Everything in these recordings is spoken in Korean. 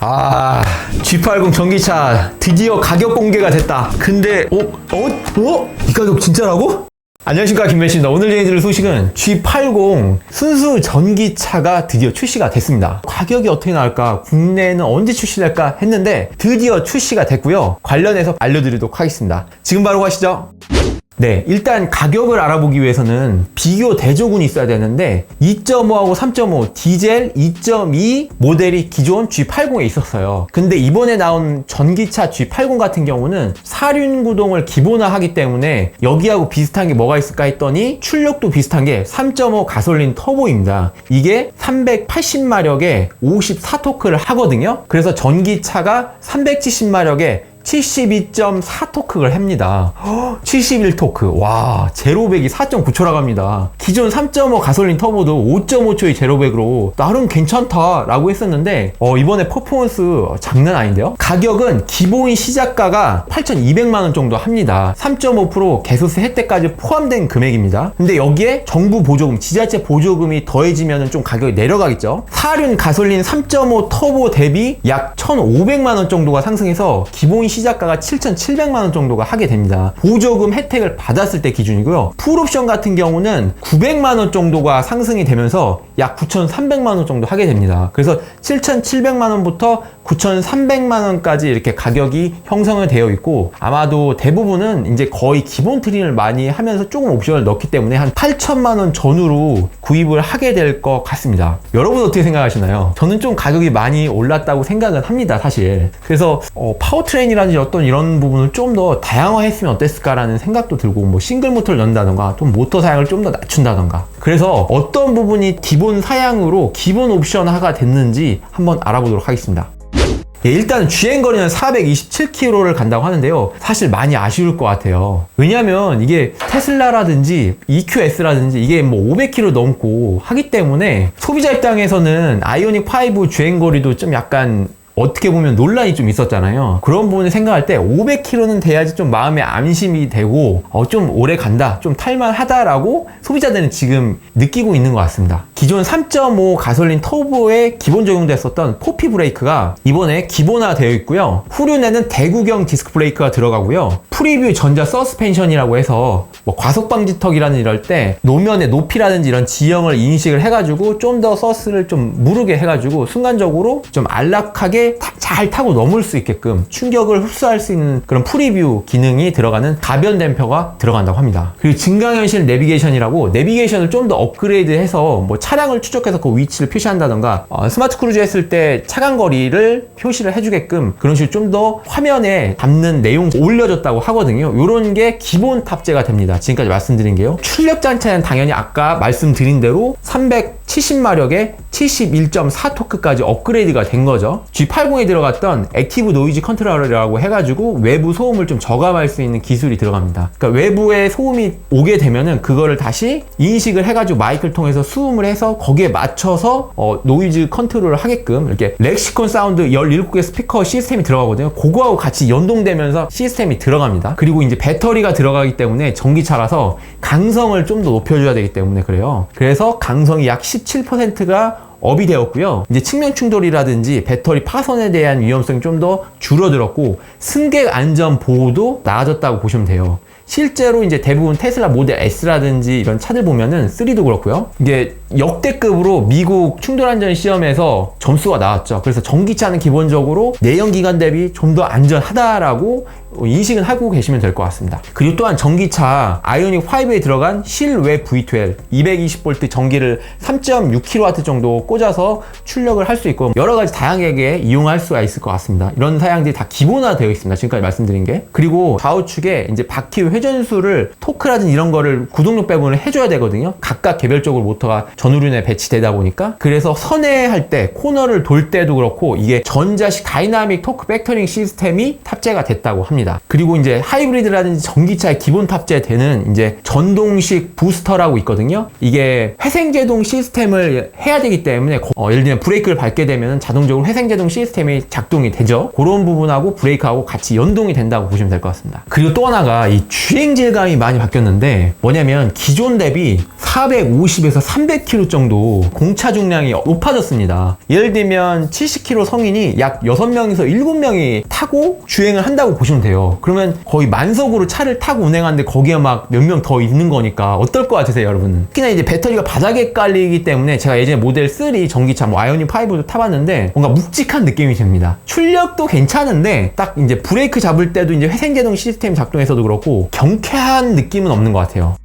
G80 전기차 드디어 가격 공개가 됐다. 근데 이 가격 진짜라고? 안녕하십니까, 김맨씨입니다. 오늘 얘기해드릴 소식은 G80 순수 전기차가 드디어 출시가 됐습니다. 가격이 어떻게 나올까, 국내에는 언제 출시될까 했는데 드디어 출시가 됐고요. 관련해서 알려드리도록 하겠습니다. 지금 바로 가시죠. 네, 일단 가격을 알아보기 위해서는 비교 대조군이 있어야 되는데 2.5하고 3.5 디젤 2.2 모델이 기존 G80에 있었어요. 근데 이번에 나온 전기차 G80 같은 경우는 사륜구동을 기본화하기 때문에 여기하고 비슷한 게 뭐가 있을까 했더니 출력도 비슷한 게 3.5 가솔린 터보입니다. 이게 380마력에 54토크를 하거든요. 그래서 전기차가 370마력에 72.4토크를 합니다. 71토크. 와, 제로백이 4.9초라고 합니다. 기존 3.5 가솔린 터보도 5.5초의 제로백으로 나름 괜찮다라고 했었는데 이번에 퍼포먼스 장난 아닌데요? 가격은 기본 시작가가 8,200만원 정도 합니다. 3.5% 개소세 혜택까지 포함된 금액입니다. 근데 여기에 정부 보조금, 지자체 보조금이 더해지면 좀 가격이 내려가겠죠? 사륜 가솔린 3.5 터보 대비 약 1,500만원 정도가 상승해서 기본 시작가가 7,700만원 정도가 하게 됩니다. 보조금 혜택을 받았을 때 기준이고요. 풀옵션 같은 경우는 900만원 정도가 상승이 되면서 약 9,300만원 정도 하게 됩니다. 그래서 7,700만원부터 9,300만원까지 이렇게 가격이 형성이 되어 있고, 아마도 대부분은 이제 거의 기본 트림을 많이 하면서 조금 옵션을 넣기 때문에 한 8천만원 전후로 구입을 하게 될 것 같습니다. 여러분 어떻게 생각하시나요? 저는 좀 가격이 많이 올랐다고 생각은 합니다, 사실. 그래서 파워트레인이라든지 어떤 이런 부분을 좀 더 다양화했으면 어땠을까라는 생각도 들고, 뭐 싱글 모터를 넣는다던가 좀 모터 사양을 좀 더 낮춘다던가, 그래서 어떤 부분이 기본 사양으로 기본 옵션화가 됐는지 한번 알아보도록 하겠습니다. 일단 주행거리는 427km를 간다고 하는데요. 사실 많이 아쉬울 것 같아요. 왜냐면 이게 테슬라라든지 EQS라든지 이게 뭐 500km 넘고 하기 때문에 소비자 입장에서는 아이오닉 5 주행거리도 좀 약간 어떻게 보면 논란이 좀 있었잖아요. 그런 부분을 생각할 때 500km는 돼야지 좀 마음에 안심이 되고 좀 오래 간다, 좀 탈만하다라고 소비자들은 지금 느끼고 있는 것 같습니다. 기존 3.5 가솔린 터보에 기본 적용됐었던 포피 브레이크가 이번에 기본화 되어 있고요. 후륜에는 대구경 디스크 브레이크가 들어가고요. 프리뷰 전자 서스펜션이라고 해서 뭐 과속 방지턱이라는 이럴 때 노면의 높이라든지 이런 지형을 인식을 해가지고 좀 더 서스를 좀 무르게 해가지고 순간적으로 좀 안락하게 잘 타고 넘을 수 있게끔 충격을 흡수할 수 있는 그런 프리뷰 기능이 들어가는 가변 댐퍼가 들어간다고 합니다. 그리고 증강현실 내비게이션이라고 내비게이션을 좀 더 업그레이드해서 뭐 차량을 추적해서 그 위치를 표시한다던가 스마트 크루즈 했을 때 차간 거리를 표시를 해주게끔 그런 식으로 좀 더 화면에 담는 내용 올려줬다고 하거든요. 이런 게 기본 탑재가 됩니다. 지금까지 말씀드린 게요. 출력 자체는 당연히 아까 말씀드린 대로 370마력에 71.4토크까지 업그레이드가 된 거죠. G80에 들어갔던 액티브 노이즈 컨트롤러라고 해가지고 외부 소음을 좀 저감할 수 있는 기술이 들어갑니다. 그러니까 외부에 소음이 오게 되면은 그거를 다시 인식을 해가지고 마이크를 통해서 수음을 해서 거기에 맞춰서 노이즈 컨트롤을 하게끔 이렇게 렉시콘 사운드 17개 스피커 시스템이 들어가거든요. 그거하고 같이 연동되면서 시스템이 들어갑니다. 그리고 이제 배터리가 들어가기 때문에 전기차라서 강성을 좀 더 높여줘야 되기 때문에 그래요. 그래서 강성이 약 17%가 업이 되었고요. 이제 측면 충돌이라든지 배터리 파손에 대한 위험성이 좀 더 줄어들었고 승객 안전 보호도 나아졌다고 보시면 돼요. 실제로 이제 대부분 테슬라 모델 S라든지 이런 차들 보면은 3도 그렇고요. 이게 역대급으로 미국 충돌안전 시험에서 점수가 나왔죠. 그래서 전기차는 기본적으로 내연기관 대비 좀 더 안전하다라고 인식은 하고 계시면 될 것 같습니다. 그리고 또한 전기차 아이오닉 5에 들어간 실외 V12 220V 전기를 3.6kW 정도 꽂아서 출력을 할 수 있고 여러 가지 다양하게 이용할 수가 있을 것 같습니다. 이런 사양들이 다 기본화되어 있습니다. 지금까지 말씀드린 게. 그리고 좌우측에 이제 바퀴 회전수를 토크라든지 이런 거를 구동력 배분을 해줘야 되거든요. 각각 개별적으로 모터가 전후륜에 배치되다 보니까. 그래서 선회할 때 코너를 돌 때도 그렇고 이게 전자식 다이나믹 토크 팩터링 시스템이 탑재가 됐다고 합니다. 그리고 이제 하이브리드라든지 전기차에 기본 탑재되는 이제 전동식 부스터라고 있거든요. 이게 회생제동 시스템을 해야 되기 때문에 예를 들면 브레이크를 밟게 되면 자동적으로 회생제동 시스템이 작동이 되죠. 그런 부분하고 브레이크하고 같이 연동이 된다고 보시면 될 것 같습니다. 그리고 또 하나가 이 주행 질감이 많이 바뀌었는데 뭐냐면 기존 대비 450에서 300km 20kg 정도 공차 중량이 높아졌습니다. 예를 들면 70kg 성인이 약 6명에서 7명이 타고 주행을 한다고 보시면 돼요. 그러면 거의 만석으로 차를 타고 운행하는데 거기에 막 몇 명 더 있는 거니까 어떨 것 같으세요, 여러분? 특히나 이제 배터리가 바닥에 깔리기 때문에 제가 예전에 모델 3 전기차 아이오닉 5도 타봤는데 뭔가 묵직한 느낌이 듭니다. 출력도 괜찮은데 딱 이제 브레이크 잡을 때도 이제 회생제동 시스템 작동해서도 그렇고 경쾌한 느낌은 없는 것 같아요.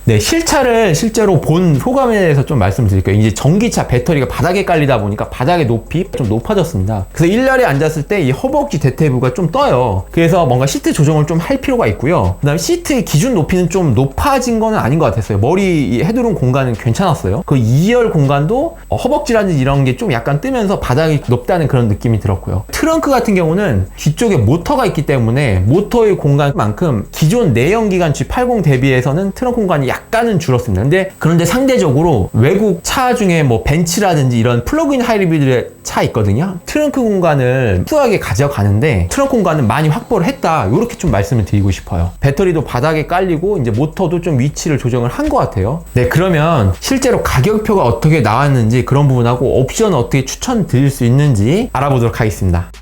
네, 실차를 실제로 본 소감에 대해서 좀 말씀드릴게요. 이제 전기차 배터리가 바닥에 깔리다 보니까 바닥의 높이 좀 높아졌습니다. 그래서 일렬에 앉았을 때 이 허벅지 대퇴부가 좀 떠요. 그래서 뭔가 시트 조정을 좀 할 필요가 있고요. 그 다음에 시트의 기준 높이는 좀 높아진 거는 아닌 것 같았어요. 머리 헤드룸 공간은 괜찮았어요. 그 2열 공간도 허벅지라든지 이런 게 좀 약간 뜨면서 바닥이 높다는 그런 느낌이 들었고요. 트렁크 같은 경우는 뒤쪽에 모터가 있기 때문에 모터의 공간만큼 기존 내연기관 G80 대비해서는 트렁크 공간이 약간은 줄었습니다. 그런데 상대적으로 외국 차 중에 뭐 벤츠라든지 이런 플러그인 하이브리드 차 있거든요. 트렁크 공간을 수하게 가져가는데 트렁크 공간은 많이 확보를 했다. 이렇게 좀 말씀을 드리고 싶어요. 배터리도 바닥에 깔리고 이제 모터도 좀 위치를 조정을 한 것 같아요. 네, 그러면 실제로 가격표가 어떻게 나왔는지 그런 부분하고 옵션 어떻게 추천드릴 수 있는지 알아보도록 하겠습니다.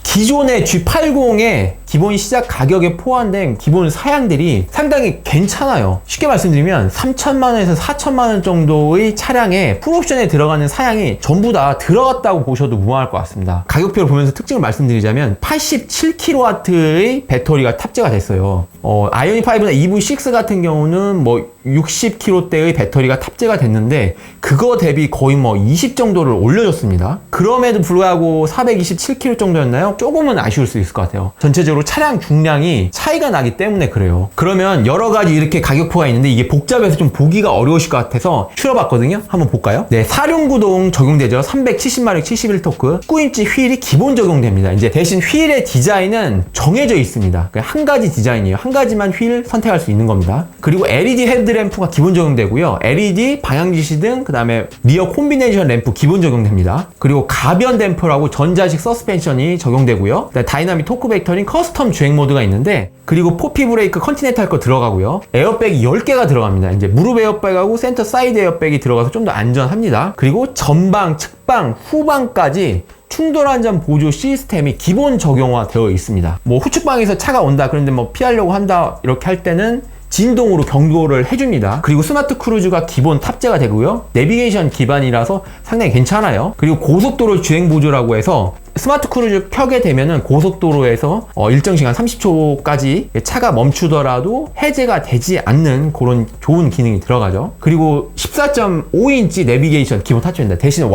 기존의 G80의 기본 시작 가격에 포함된 기본 사양들이 상당히 괜찮아요. 쉽게 말씀드리면 3천만 원에서 4천만 원 정도의 차량에 풀옵션에 들어가는 사양이 전부 다 들어갔다고 보셔도 무방할 것 같습니다. 가격표를 보면서 특징을 말씀드리자면 87kW의 배터리가 탑재가 됐어요. 아이오닉 5나 EV6 같은 경우는 뭐 60kg대의 배터리가 탑재가 됐는데 그거 대비 거의 뭐 20 정도를 올려줬습니다. 그럼에도 불구하고 427kg 정도였나요? 조금은 아쉬울 수 있을 것 같아요. 전체적으로 차량 중량이 차이가 나기 때문에 그래요. 그러면 여러 가지 이렇게 가격표가 있는데 이게 복잡해서 좀 보기가 어려우실 것 같아서 추려봤거든요. 한번 볼까요? 네, 4륜구동 적용되죠. 370마력 71토크 19인치 휠이 기본 적용됩니다. 이제 대신 휠의 디자인은 정해져 있습니다. 한 가지 디자인이에요. 한 가지만 휠 선택할 수 있는 겁니다. 그리고 LED 헤드램프가 기본 적용되고요. LED 방향지시등, 그 다음에 리어 콤비네이션 램프 기본 적용됩니다. 그리고 가변 댐퍼라고 전자식 서스펜션이 적용되고요. 다이나믹 토크 벡터링 커스텀 주행 모드가 있는데, 그리고 포피 브레이크 컨티넨탈 거 들어가고요. 에어백이 10개가 들어갑니다. 이제 무릎 에어백하고 센터 사이드 에어백이 들어가서 좀 더 안전합니다. 그리고 전방, 측방, 후방까지 충돌 안전 보조 시스템이 기본 적용화되어 있습니다. 뭐 후측방에서 차가 온다, 그런데 뭐 피하려고 한다 이렇게 할 때는 진동으로 경고를 해줍니다. 그리고 스마트 크루즈가 기본 탑재가 되고요. 내비게이션 기반이라서 상당히 괜찮아요. 그리고 고속도로 주행 보조라고 해서 스마트 크루즈 켜게 되면은 고속도로에서 일정 시간 30초까지 차가 멈추더라도 해제가 되지 않는 그런 좋은 기능이 들어가죠. 그리고 14.5인치 내비게이션 기본 탑재입니다. 대신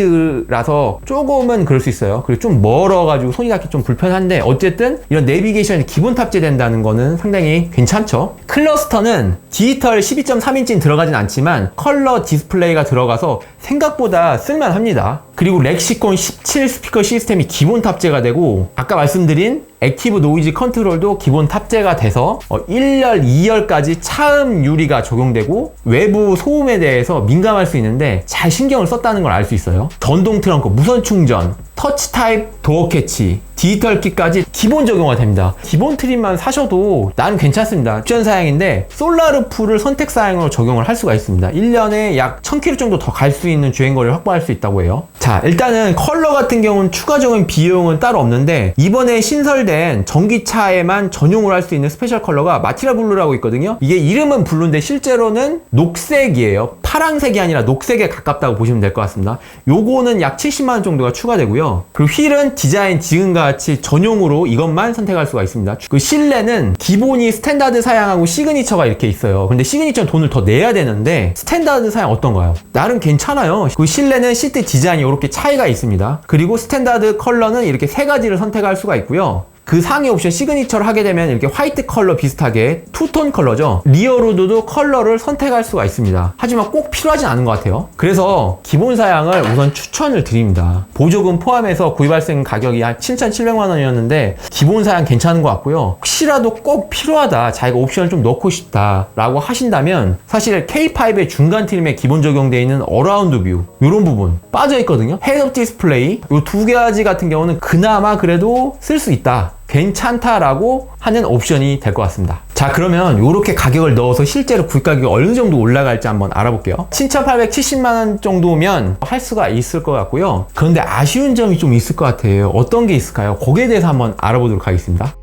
와이드라서 조금은 그럴 수 있어요. 그리고 좀 멀어가지고 손이 닿기 좀 불편한데 어쨌든 이런 내비게이션이 기본 탑재된다는 거는 상당히 괜찮죠. 클러스터는 디지털 12.3인치는 들어가진 않지만 컬러 디스플레이가 들어가서 생각보다 쓸만합니다. 그리고 렉시콘 17 스피커 시스템이 기본 탑재가 되고 아까 말씀드린 액티브 노이즈 컨트롤도 기본 탑재가 돼서 1열, 2열까지 차음 유리가 적용되고 외부 소음에 대해서 민감할 수 있는데 잘 신경을 썼다는 걸 알 수 있어요. 전동 트렁크, 무선 충전, 터치 타입 도어 캐치, 디지털 키까지 기본 적용화 됩니다. 기본 트림만 사셔도 나름 괜찮습니다. 옵션 사양인데 솔라루프를 선택 사양으로 적용을 할 수가 있습니다. 1년에 약 1000km 정도 더 갈 수 있는 주행거리를 확보할 수 있다고 해요. 자, 일단은 컬러 같은 경우는 추가적인 비용은 따로 없는데 이번에 신설된 전기차에만 전용으로 할 수 있는 스페셜 컬러가 마티라 블루라고 있거든요. 이게 이름은 블루인데 실제로는 녹색이에요. 파랑색이 아니라 녹색에 가깝다고 보시면 될 것 같습니다. 요거는 약 70만원 정도가 추가되고요. 그리고 휠은 디자인 지금과 같이 전용으로 이것만 선택할 수가 있습니다. 그 실내는 기본이 스탠다드 사양하고 시그니처가 이렇게 있어요. 근데 시그니처는 돈을 더 내야 되는데 스탠다드 사양 어떤가요? 나름 괜찮아요. 그 실내는 시트 디자인이 이렇게 차이가 있습니다. 그리고 스탠다드 컬러는 이렇게 세 가지를 선택할 수가 있고요. 그 상위 옵션 시그니처를 하게 되면 이렇게 화이트 컬러 비슷하게 투톤 컬러죠. 리어로드도 컬러를 선택할 수가 있습니다. 하지만 꼭 필요하진 않은 것 같아요. 그래서 기본 사양을 우선 추천을 드립니다. 보조금 포함해서 구입할 수 있는 가격이 한 7,700만 원이었는데 기본 사양 괜찮은 것 같고요. 혹시라도 꼭 필요하다, 자기가 옵션을 좀 넣고 싶다 라고 하신다면 사실 K5의 중간 트림에 기본 적용되어 있는 어라운드 뷰 이런 부분 빠져 있거든요. 헤드업 디스플레이 이 두 가지 같은 경우는 그나마 그래도 쓸 수 있다, 괜찮다라고 하는 옵션이 될 것 같습니다. 자, 그러면 이렇게 가격을 넣어서 실제로 구입가격이 어느 정도 올라갈지 한번 알아볼게요. 7,870만원 정도면 할 수가 있을 것 같고요. 그런데 아쉬운 점이 좀 있을 것 같아요. 어떤 게 있을까요? 거기에 대해서 한번 알아보도록 하겠습니다.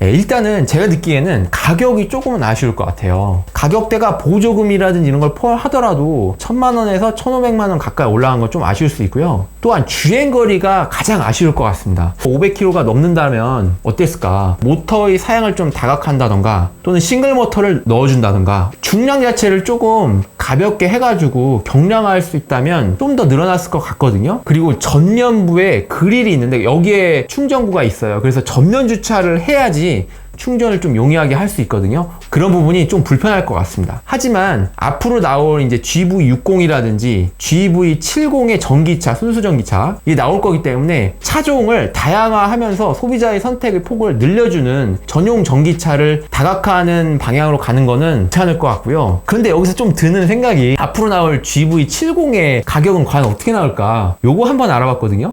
네, 일단은 제가 느끼기에는 가격이 조금은 아쉬울 것 같아요. 가격대가 보조금이라든지 이런 걸 포함하더라도 1,000만원에서 1,500만원 가까이 올라간 건 좀 아쉬울 수 있고요. 또한 주행거리가 가장 아쉬울 것 같습니다. 500km가 넘는다면 어땠을까? 모터의 사양을 좀 다각한다던가 또는 싱글 모터를 넣어준다던가 중량 자체를 조금 가볍게 해가지고 경량화할 수 있다면 좀 더 늘어났을 것 같거든요. 그리고 전면부에 그릴이 있는데 여기에 충전구가 있어요. 그래서 전면 주차를 해야지 충전을 좀 용이하게 할 수 있거든요. 그런 부분이 좀 불편할 것 같습니다. 하지만 앞으로 나올 이제 GV60이라든지 GV70의 전기차, 순수 전기차 이게 나올 거기 때문에 차종을 다양화하면서 소비자의 선택의 폭을 늘려주는 전용 전기차를 다각화하는 방향으로 가는 거는 괜찮을 것 같고요. 그런데 여기서 좀 드는 생각이 앞으로 나올 GV70의 가격은 과연 어떻게 나올까? 요거 한번 알아봤거든요.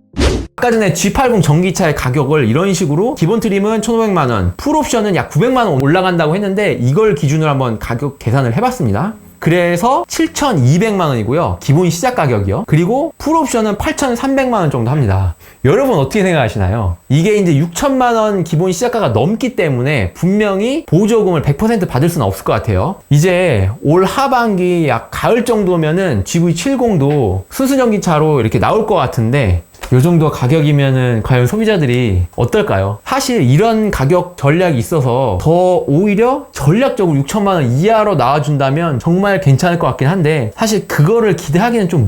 아까 전에 G80 전기차의 가격을 이런 식으로 기본 트림은 1,500만원, 풀옵션은 약 900만원 올라간다고 했는데 이걸 기준으로 한번 가격 계산을 해봤습니다. 그래서 7,200만원이고요. 기본 시작 가격이요. 그리고 풀옵션은 8,300만원 정도 합니다. 여러분 어떻게 생각하시나요? 이게 이제 6,000만원 기본 시작가가 넘기 때문에 분명히 보조금을 100% 받을 수는 없을 것 같아요. 이제 올 하반기 약 가을 정도면은 GV70도 순수전기차로 이렇게 나올 것 같은데 이 정도 가격이면은 과연 소비자들이 어떨까요? 사실 이런 가격 전략이 있어서 더 오히려 전략적으로 6,000만원 이하로 나와준다면 정말 괜찮을 것 같긴 한데 사실 그거를 기대하기는 좀